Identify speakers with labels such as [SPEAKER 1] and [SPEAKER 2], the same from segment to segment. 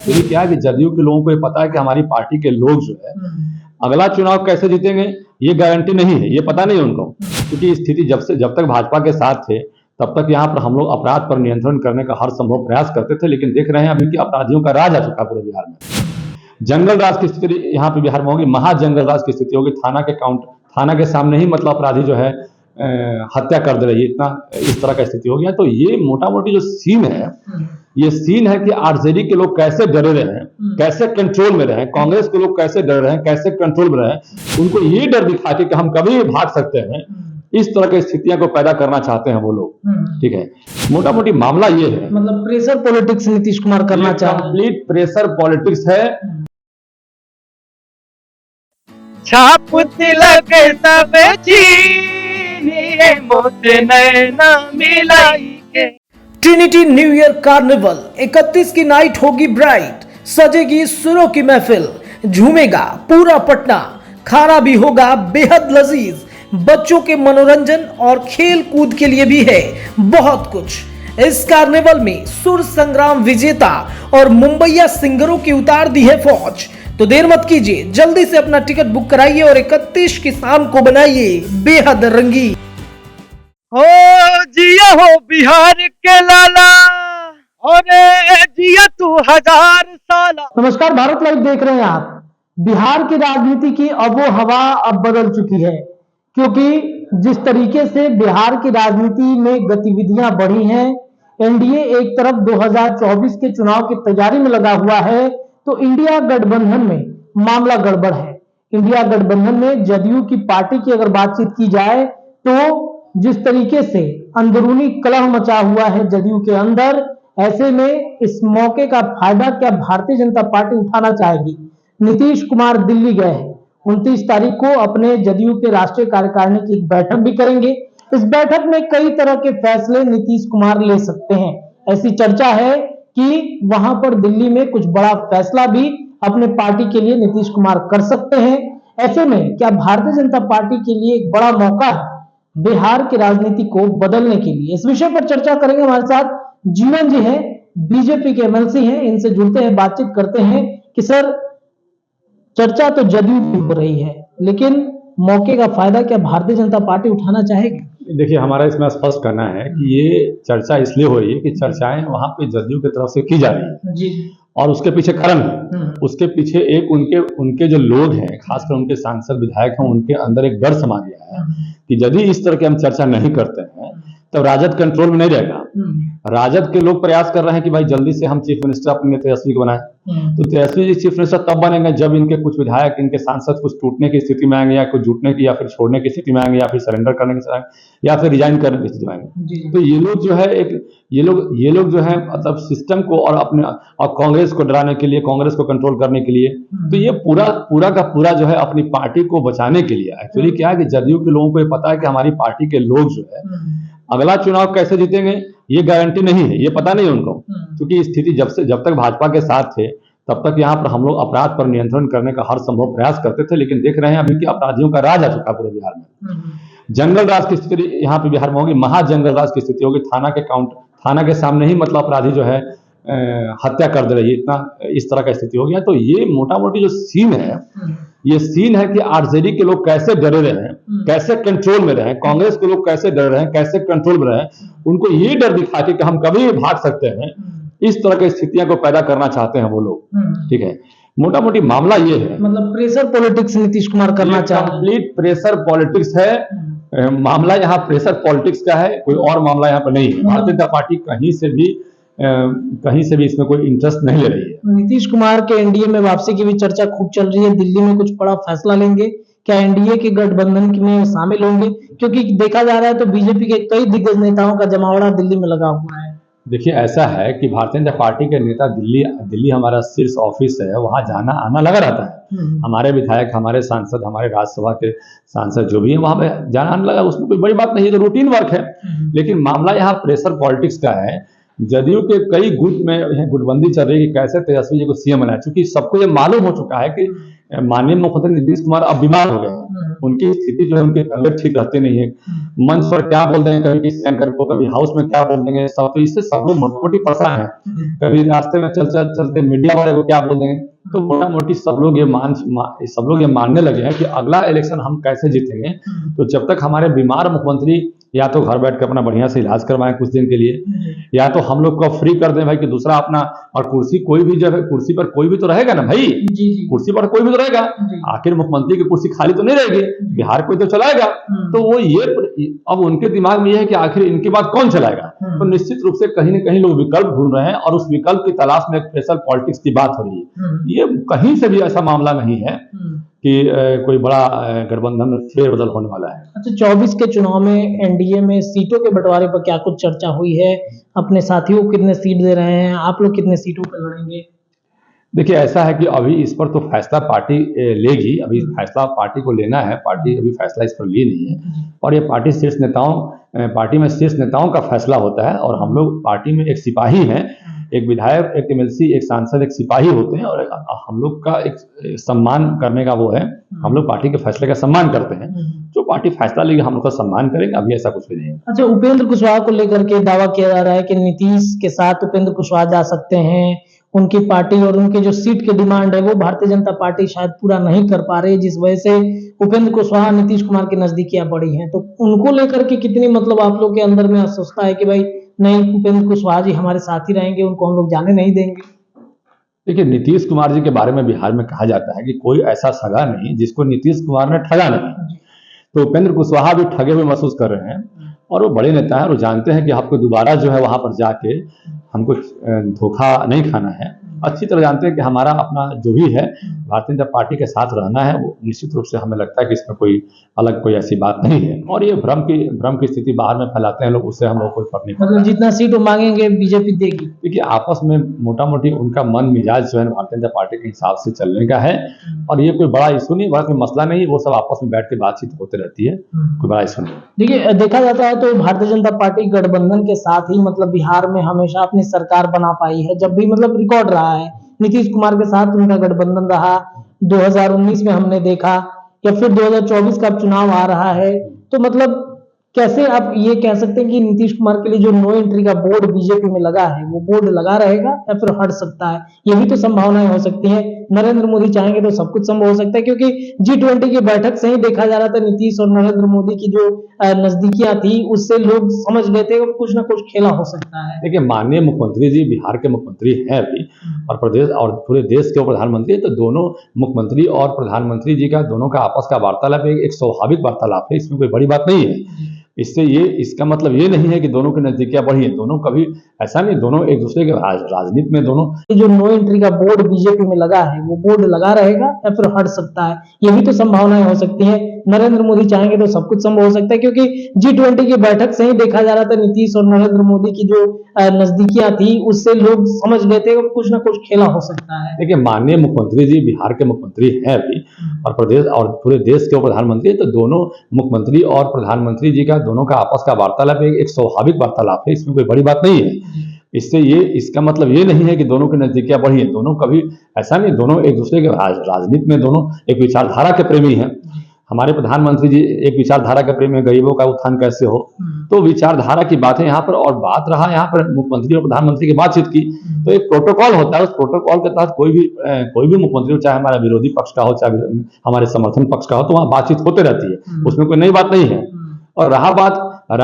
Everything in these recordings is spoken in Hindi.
[SPEAKER 1] एक्चुअली क्या है कि जदयू के लोगों को ये पता है कि हमारी पार्टी के लोग जो है अगला चुनाव कैसे जीतेंगे ये गारंटी नहीं है, ये पता नहीं है उनको, क्योंकि स्थिति जब तक भाजपा के साथ थे तब तक यहाँ पर हम लोग अपराध पर नियंत्रण करने का हर संभव प्रयास करते थे, लेकिन देख रहे हैं अभी कि अपराधियों का राज आ चुका पूरे बिहार में। जंगल राज की स्थिति यहाँ पे बिहार में होगी, महाजंगल राज की स्थिति होगी। थाना के सामने ही मतलब अपराधी जो है हत्या कर दे रही है, इतना इस तरह का स्थिति हो गया। तो ये मोटा मोटी जो सीन है, ये सीन है कि आरजेडी के लोग कैसे डरे रहे हैं, कैसे कंट्रोल में रहे, कांग्रेस के लोग कैसे डर रहे हैं, कैसे कंट्रोल में रहे, उनको ये डर दिखा के कि हम कभी भी भाग सकते हैं, इस तरह की स्थितियां को पैदा करना चाहते हैं वो लोग। ठीक है, मोटा मोटी मामला ये है,
[SPEAKER 2] मतलब प्रेशर पॉलिटिक्स नीतीश कुमार करना चाहते हैं,
[SPEAKER 1] कंप्लीट प्रेशर पॉलिटिक्स है।
[SPEAKER 3] छाप तिलक सब चीनिए मोत नैना मिलाई के।
[SPEAKER 2] ट्रिनिटी न्यू ईयर कार्निवल 31 की नाइट होगी ब्राइट, सजेगी सुरों की महफिल, झूमेगा पूरा पटना, खाना भी होगा बेहद लजीज, बच्चों के मनोरंजन और खेल कूद के लिए भी है बहुत कुछ। इस कार्निवल में सुर संग्राम विजेता और मुंबईया सिंगरों की उतार दी है फौज। तो देर मत कीजिए, जल्दी से अपना टिकट बुक कराइए और 31 की शाम को बनाइए बेहद रंगीन।
[SPEAKER 3] हो जिया हो बिहार के लाला, और जिया तू 1000 साला।
[SPEAKER 2] नमस्कार, भारत लाइव देख रहे हैं आप। बिहार की राजनीति की अबो हवा अब बदल चुकी है, क्योंकि जिस तरीके से बिहार की राजनीति में गतिविधियां बढ़ी हैं, एनडीए एक तरफ 2024 के चुनाव की तैयारी में लगा हुआ है, तो इंडिया गठबंधन में मामला गड़बड़ है। इंडिया गठबंधन में जदयू की पार्टी की अगर बातचीत की जाए तो जिस तरीके से अंदरूनी कलह मचा हुआ है जदयू के अंदर, ऐसे में इस मौके का फायदा क्या भारतीय जनता पार्टी उठाना चाहेगी। नीतीश कुमार दिल्ली गए हैं, 29 तारीख को अपने जदयू के राष्ट्रीय कार्यकारिणी की एक बैठक भी करेंगे। इस बैठक में कई तरह के फैसले नीतीश कुमार ले सकते हैं। ऐसी चर्चा है कि वहां पर दिल्ली में कुछ बड़ा फैसला भी अपने पार्टी के लिए नीतीश कुमार कर सकते हैं। ऐसे में क्या भारतीय जनता पार्टी के लिए एक बड़ा मौका है बिहार की राजनीति को बदलने के लिए। इस विषय पर चर्चा करेंगे। हमारे साथ जीवन जी हैं, बीजेपी के एमएलसी हैं, इनसे जुड़ते हैं, बातचीत करते हैं कि सर, चर्चा तो जदयू की हो रही है, लेकिन मौके का फायदा क्या भारतीय जनता पार्टी उठाना चाहेगी।
[SPEAKER 1] देखिए, हमारा इसमें स्पष्ट करना है कि ये चर्चा इसलिए हो रही है कि चर्चाएं वहां पे जदयू की तरफ से की जा रही है
[SPEAKER 2] जी,
[SPEAKER 1] और उसके पीछे कारण है। उसके पीछे एक उनके जो लोग हैं, खासकर उनके सांसद विधायक हैं, उनके अंदर एक डर समा गया है कि यदि इस तरह की हम चर्चा नहीं करते हैं तब राजद कंट्रोल में नहीं रहेगा। राजद के लोग प्रयास कर रहे हैं कि भाई जल्दी से हम चीफ मिनिस्टर अपने तेजस्वी को बनाएं। तो तेजस्वी जी चीफ मिनिस्टर तब बनेंगे जब इनके कुछ विधायक, इनके सांसद कुछ टूटने की स्थिति में आएंगे, या कुछ जुटने की, या फिर छोड़ने की स्थिति में आएंगे, या फिर सरेंडर करने की स्थिति, या फिर रिजाइन करने की स्थिति में आएंगे। तो ये लोग जो है ये लोग जो है मतलब सिस्टम को और कांग्रेस को डराने के लिए, कांग्रेस को कंट्रोल करने के लिए, तो ये पूरा का पूरा जो है अपनी पार्टी को बचाने के लिए। एक्चुअली क्या है कि जदयू के लोगों को ये पता है कि हमारी पार्टी के लोग जो है अगला चुनाव कैसे जीतेंगे ये गारंटी नहीं है, ये पता नहीं है उनको, क्योंकि स्थिति जब तक भाजपा के साथ थे तब तक यहाँ पर हम लोग अपराध पर नियंत्रण करने का हर संभव प्रयास करते थे, लेकिन देख रहे हैं अभी कि अपराधियों का राज आ चुका पूरे बिहार में। जंगल राज की स्थिति यहाँ पे बिहार में होगी, महाजंगल राज की स्थिति होगी। थाना के सामने ही मतलब अपराधी जो है हत्या कर दे रही है, इतना इस तरह का स्थिति हो गया। तो ये मोटा मोटी जो सीन है, ये सीन है कि आरजेडी के लोग कैसे डरे रहे हैं, कैसे कंट्रोल में रहे, कांग्रेस के लोग कैसे डर रहे हैं, कैसे कंट्रोल में रहे, उनको ये डर दिखा के कि हम कभी भी भाग सकते हैं, इस तरह की स्थितियां को पैदा करना चाहते हैं वो लोग। ठीक है, मोटा मोटी मामला ये है,
[SPEAKER 2] मतलब प्रेशर पॉलिटिक्स नीतीश कुमार करना चाहते हैं।
[SPEAKER 1] कंप्लीट प्रेशर पॉलिटिक्स है। मामला यहाँ प्रेशर पॉलिटिक्स का है, कोई और मामला यहाँ पर नहीं है। भारतीय जनता पार्टी कहीं से भी इसमें कोई इंटरेस्ट नहीं ले रही है।
[SPEAKER 2] नीतीश कुमार के एनडीए में वापसी की भी चर्चा खूब चल रही है। दिल्ली में कुछ बड़ा फैसला लेंगे क्या, एनडीए के गठबंधन में शामिल होंगे, क्योंकि देखा जा रहा है तो बीजेपी के कई दिग्गज नेताओं का जमावड़ा दिल्ली में लगा हुआ है।
[SPEAKER 1] देखिए, ऐसा है कि भारतीय जनता पार्टी के नेता दिल्ली हमारा शीर्ष ऑफिस है, वहां जाना आना लगा रहता है। हमारे विधायक, हमारे सांसद, हमारे राज्यसभा के सांसद जो भी है वहां पे जाना आना लगा, उसमें कोई बड़ी बात नहीं है, तो रूटीन वर्क है। लेकिन मामला यहाँ प्रेशर पॉलिटिक्स का है। जदयू के कई गुट में गुटबंदी चल रही है कि कैसे तेजस्वी जी को सीएम बनाए, चूंकि सबको ये मालूम हो चुका है कि माननीय मुख्यमंत्री नीतीश कुमार अब बीमार हो गए हैं। उनकी स्थिति जो है, उनकी तबियत ठीक रहती नहीं है। मंच पर क्या बोल देंगे, कभी किसी एंकर को, कभी हाउस में क्या बोल देंगे, सब तो इससे सब लोग मोटी परेशान है। कभी रास्ते में चलते मीडिया वाले को क्या बोल देंगे। तो मोटा मोटी सब लोग ये मानने लगे हैं कि अगला इलेक्शन हम कैसे जीतेंगे। तो जब तक हमारे बीमार मुख्यमंत्री या तो घर बैठ कर अपना बढ़िया से इलाज करवाएं कुछ दिन के लिए, या तो हम लोग को फ्री कर दें भाई कि दूसरा अपना, और कुर्सी कोई भी जगह, कुर्सी पर कोई भी तो रहेगा ना भाई, कुर्सी पर कोई भी तो रहेगा। आखिर मुख्यमंत्री की कुर्सी खाली तो नहीं रहेगी, बिहार कोई तो चलाएगा। तो वो ये अब उनके दिमाग में ये है कि आखिर इनके बाद कौन चलाएगा। तो निश्चित रूप से कहीं न कहीं लोग विकल्प ढूंढ रहे हैं, और उस विकल्प की तलाश में एक स्पेशल पॉलिटिक्स की बात हो रही है। ये कहीं से भी ऐसा मामला नहीं है कि कोई बड़ा गठबंधन में फेरबदल होने वाला है।
[SPEAKER 2] अच्छा, 24 के चुनाव में एनडीए में सीटों के बंटवारे पर क्या कुछ चर्चा हुई है? अपने साथियों को कितने सीट दे रहे हैं, आप लोग कितने सीटों पर लड़ेंगे?
[SPEAKER 1] देखिए, ऐसा है कि अभी इस पर तो फैसला पार्टी लेगी। अभी फैसला पार्टी को लेना है, पार्टी अभी फैसला इस पर ली नहीं है, और ये पार्टी में शीर्ष नेताओं का फैसला होता है। और हम लोग पार्टी में एक सिपाही हैं, एक विधायक, एक एमएलसी, एक सांसद, एक सिपाही होते हैं, और हम लोग का एक सम्मान करने का वो है। हम लोग पार्टी के फैसले का सम्मान करते हैं। जो पार्टी फैसला लेगी हम लोग का सम्मान करेंगे, अभी ऐसा कुछ भी नहीं है।
[SPEAKER 2] अच्छा, उपेंद्र कुशवाहा को लेकर के दावा किया जा रहा है कि नीतीश के साथ उपेंद्र कुशवाहा जा सकते हैं। उनकी पार्टी और उनके जो सीट की डिमांड है वो भारतीय जनता पार्टी शायद पूरा नहीं कर पा रही, जिस वजह से उपेंद्र कुशवाहा नीतीश कुमार की नजदीकियां बढ़ी हैं। तो उनको लेकर के कितनी मतलब आप लोग के अंदर में अस्वस्थता है कि भाई नहीं, उपेंद्र कुशवाहा जी हमारे साथ ही रहेंगे, उनको हम लोग जाने नहीं देंगे?
[SPEAKER 1] देखिए, नीतीश कुमार जी के बारे में बिहार में कहा जाता है कि कोई ऐसा सगा नहीं जिसको नीतीश कुमार ने ठगा नहीं। तो उपेंद्र कुशवाहा भी ठगे हुए महसूस कर रहे हैं, और वो बड़े नेता हैं, और वो जानते हैं कि आपको दोबारा जो है वहां पर जाके हमको धोखा नहीं खाना है। अच्छी तरह जानते हैं कि हमारा अपना जो भी है भारतीय जनता पार्टी के साथ रहना है। वो निश्चित रूप से हमें लगता है कि इसमें कोई अलग कोई ऐसी बात नहीं है, और ये भ्रम की स्थिति बाहर में फैलाते हैं लोग, उससे हम लोग कोई फर्क नहीं पड़ता।
[SPEAKER 2] मतलब जितना सीट वो मांगेंगे बीजेपी देगी?
[SPEAKER 1] देखिए, आपस में मोटा मोटी उनका मन मिजाज जो है भारतीय जनता पार्टी के हिसाब से चलने का है, और ये कोई बड़ा इशू नहीं, बड़ा कोई मसला नहीं। वो सब आपस में बैठ के बातचीत होते रहती है, कोई बड़ा इशू नहीं।
[SPEAKER 2] देखिए, देखा जाता है तो भारतीय जनता पार्टी गठबंधन के साथ ही मतलब बिहार में हमेशा अपनी सरकार बना पाई है। जब भी मतलब रिकॉर्ड रहा है, नीतीश कुमार के साथ उनका गठबंधन रहा, 2019 में हमने देखा, या फिर 2024 का चुनाव आ रहा है। तो मतलब कैसे आप ये कह सकते हैं कि नीतीश कुमार के लिए जो नो एंट्री का बोर्ड बीजेपी में लगा है वो बोर्ड लगा रहेगा या फिर हट सकता है? ये भी तो संभावनाएं हो सकती हैं। नरेंद्र मोदी चाहेंगे तो सब कुछ संभव हो सकता है, क्योंकि G20 की बैठक से ही देखा जा रहा था नीतीश और नरेंद्र मोदी की जो नजदीकियां थी, उससे लोग समझ गए थे कि कुछ ना कुछ खेला हो सकता है।
[SPEAKER 1] देखिए, माननीय मुख्यमंत्री जी बिहार के मुख्यमंत्री हैं अभी, और प्रदेश और पूरे देश के प्रधानमंत्री। तो दोनों मुख्यमंत्री और प्रधानमंत्री जी का दोनों का आपस का वार्तालाप एक स्वाभाविक वार्तालाप है, इसमें कोई बड़ी बात नहीं है। इसका मतलब ये नहीं है कि दोनों की नजदीकियां बढ़ी है। दोनों कभी ऐसा नहीं, दोनों एक दूसरे के राजनीति में दोनों।
[SPEAKER 2] जो नो एंट्री का बोर्ड बीजेपी में लगा है वो बोर्ड लगा रहेगा या फिर हट सकता है? ये भी तो संभावनाएं हो सकती हैं। नरेंद्र मोदी चाहेंगे तो सब कुछ संभव हो सकता है, क्योंकि G20 की बैठक से ही देखा जा रहा था नीतीश और नरेंद्र मोदी की जो नजदीकियां थी, उससे लोग समझ गए थे कि कुछ ना कुछ खेला हो सकता है।
[SPEAKER 1] देखिए, माननीय मुख्यमंत्री जी बिहार के मुख्यमंत्री हैं अभी, और प्रदेश और पूरे देश के प्रधानमंत्री। तो दोनों मुख्यमंत्री और प्रधानमंत्री जी का दोनों का आपस का वार्तालाप एक स्वाभाविक वार्तालाप है, इसमें कोई बड़ी बात नहीं है। इसका मतलब ये नहीं है कि दोनों की नजदीकियां बढ़ी है। दोनों कभी ऐसा नहीं, दोनों एक दूसरे के राजनीति में दोनों एक विचारधारा के प्रेमी हैं। हमारे प्रधानमंत्री जी एक विचारधारा के प्रेमी है, गरीबों का उत्थान कैसे हो, तो विचारधारा की बात है यहाँ पर। और बात रहा यहाँ पर मुख्यमंत्री और प्रधानमंत्री की बातचीत की, तो एक प्रोटोकॉल होता है। उस प्रोटोकॉल के तहत कोई भी मुख्यमंत्री, चाहे हमारा विरोधी पक्ष का हो, चाहे हमारे समर्थन पक्ष का हो, तो वहाँ बातचीत होते रहती है, उसमें कोई नई बात नहीं है। और रहा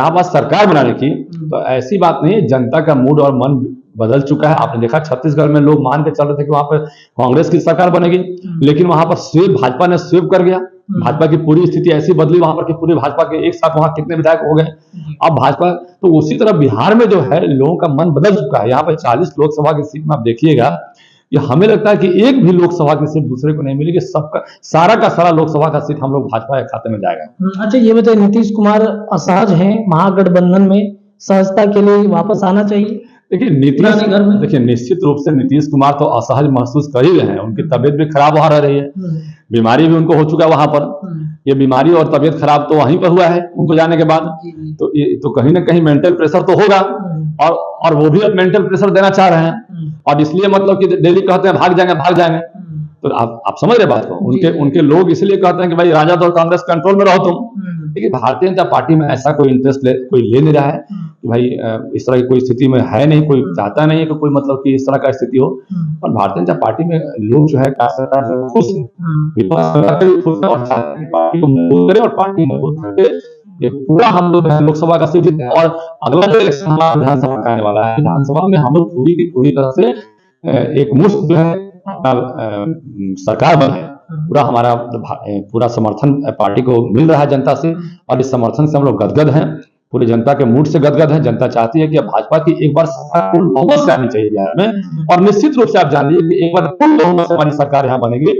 [SPEAKER 1] बात सरकार बनाने की, तो ऐसी बात नहीं है। जनता का मूड और मन बदल चुका है। आपने देखा छत्तीसगढ़ में लोग मान के चल रहे थे कि वहां पर कांग्रेस की सरकार बनेगी, लेकिन वहां पर भाजपा ने स्वीप कर गया। भाजपा की पूरी स्थिति ऐसी बदली वहां पर कि पूरे भाजपा के एक साथ वहां कितने विधायक हो गए। अब भाजपा तो उसी तरह बिहार में जो है लोगों का मन बदल चुका है। यहाँ पर 40 लोकसभा की सीट में आप देखिएगा, ये हमें लगता है कि एक भी लोकसभा की सीट दूसरे को नहीं मिलेगी। सबका सारा का सारा लोकसभा का सीट हम लोग भाजपा के खाते में जाएगा।
[SPEAKER 2] अच्छा, ये बताइए, नीतीश कुमार असहज हैं महागठबंधन में, सहजता के लिए वापस आना चाहिए?
[SPEAKER 1] देखिए, निश्चित रूप से नीतीश कुमार तो असहज महसूस कर ही रहे हैं। उनकी तबीयत भी खराब हो रही है, बीमारी भी उनको हो चुका है वहां पर। ये बीमारी और तबीयत खराब तो वहीं पर हुआ है उनको जाने के बाद। तो कहीं ना कहीं मेंटल प्रेशर तो होगा, और वो भी अब मेंटल प्रेशर देना चाह रहे हैं, और इसलिए मतलब कि डेली कहते हैं भाग जाएंगे। तो आप समझ रहे बात को, उनके लोग इसलिए कहते हैं कि भाई राजद और कांग्रेस कंट्रोल में रहो तुम। लेकिन भारतीय जनता पार्टी में ऐसा कोई इंटरेस्ट कोई ले नहीं रहा है कि भाई इस तरह की कोई स्थिति में है नहीं, कोई चाहता नहीं है कि कोई मतलब कि इस तरह का स्थिति हो। और भारतीय जनता पार्टी में लोग जो है खुश हैं, पार्टी को मजबूत करें और पार्टी मजबूत करके ये पूरा हम लोग लोकसभा का सीट जीते। और अगला जो इलेक्शन हमारा विधानसभा का आने वाला है, विधानसभा में हम लोग पूरी की पूरी तरह से एक मुश्त जो है सरकार बनाए। पूरा हमारा पूरा समर्थन पार्टी को मिल रहा है जनता से, और इस समर्थन से हम लोग गदगद हैं, पूरी जनता के मूड से गदगद है। जनता चाहती है कि अब भाजपा की एक बार सरकार पूर्ण बहुमत से आनी चाहिए बिहार में, और निश्चित रूप से आप जान लीजिए कि एक बार पूर्ण बहुमत से हमारी सरकार यहाँ बनेगी।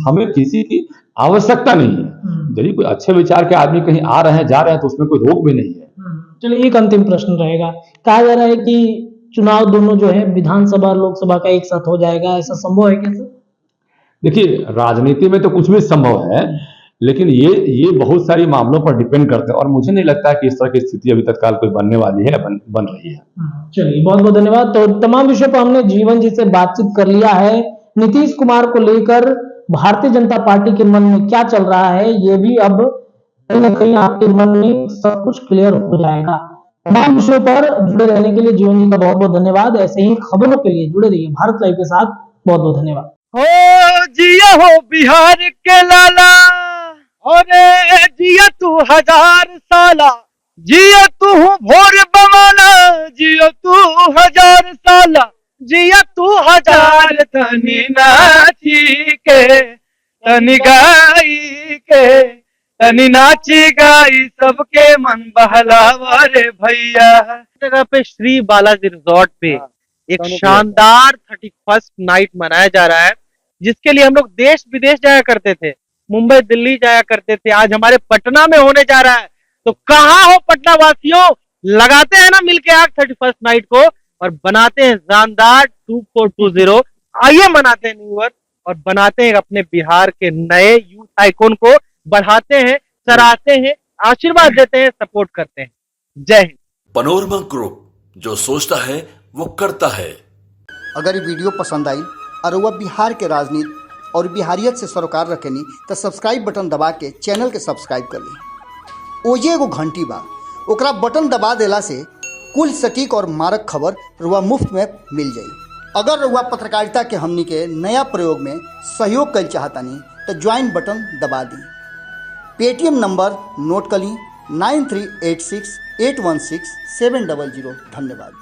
[SPEAKER 1] हमें किसी की आवश्यकता नहीं है। यदि कोई अच्छे विचार के आदमी कहीं आ रहे हैं जा रहे हैं तो उसमें कोई रोक भी नहीं है।
[SPEAKER 2] चलिए, एक अंतिम प्रश्न रहेगा। कहा जा रहा है कि चुनाव दोनों जो है विधानसभा लोकसभा का एक साथ हो जाएगा, ऐसा संभव है क्या सर?
[SPEAKER 1] देखिए, राजनीति में तो कुछ भी संभव है, लेकिन ये बहुत सारी मामलों पर डिपेंड करते हैं, और मुझे नहीं लगता है कि इस तरह की स्थिति अभी तत्काल कोई बनने वाली है, बन रही है।
[SPEAKER 2] चलिए, बहुत बहुत धन्यवाद। तो तमाम विषयों पर हमने जीवन जी से बातचीत कर लिया है। नीतीश कुमार को लेकर भारतीय जनता पार्टी के मन में क्या चल रहा है, ये भी अब कहीं ना कहीं आपके मन में सब कुछ क्लियर हो जाएगा। तमाम विषयों पर जुड़े रहने के लिए जीवन जी का बहुत बहुत धन्यवाद। ऐसे ही खबरों के लिए जुड़े रहिए भारत लाइव के साथ। बहुत बहुत धन्यवाद।
[SPEAKER 3] हो जिया हो बिहार के लाला, और जिया तू 1000 साला, जिया तू भोर बमाना, जिया तू 1000 साला, जिया तू 1000 तनी नाची के तनी गाई के तनी नाची गाई सबके मन बहलावा रे भैया। जगह पे श्री बालाजी रिजॉर्ट पे एक शानदार 31st नाइट मनाया जा रहा है, जिसके लिए हम लोग देश विदेश जाया करते थे, मुंबई दिल्ली जाया करते थे। आज हमारे पटना में होने जा रहा है, तो कहाँ हो पटना वासियों, लगाते हैं ना मिलके आग 31st नाइट को और बनाते हैं शानदार 2420। आइए मनाते हैं न्यू ईयर और बनाते हैं अपने बिहार के नए यूथ आइकॉन को, बढ़ाते हैं, सराहते हैं, आशीर्वाद देते हैं, सपोर्ट करते हैं। जय हिंद।
[SPEAKER 4] पनोरमा ग्रुप, जो सोचता है वो करता है।
[SPEAKER 5] अगर ये वीडियो पसंद आई और वह बिहार के राजनीति और बिहारियत से सरोकार रखेनी तो सब्सक्राइब बटन दबा के चैनल के सब्सक्राइब कर ली। ओजे एगो घंटी बा, ओकरा बटन दबा देला से कुल सटीक और मारक खबर रुआ मुफ्त में मिल जाई। अगर रुआ पत्रकारिता के हमनी के नया प्रयोग में सहयोग कर चाहतानी तो ज्वाइन बटन दबा दी। पेटीएम नंबर नोट कर ली 9386816700। धन्यवाद।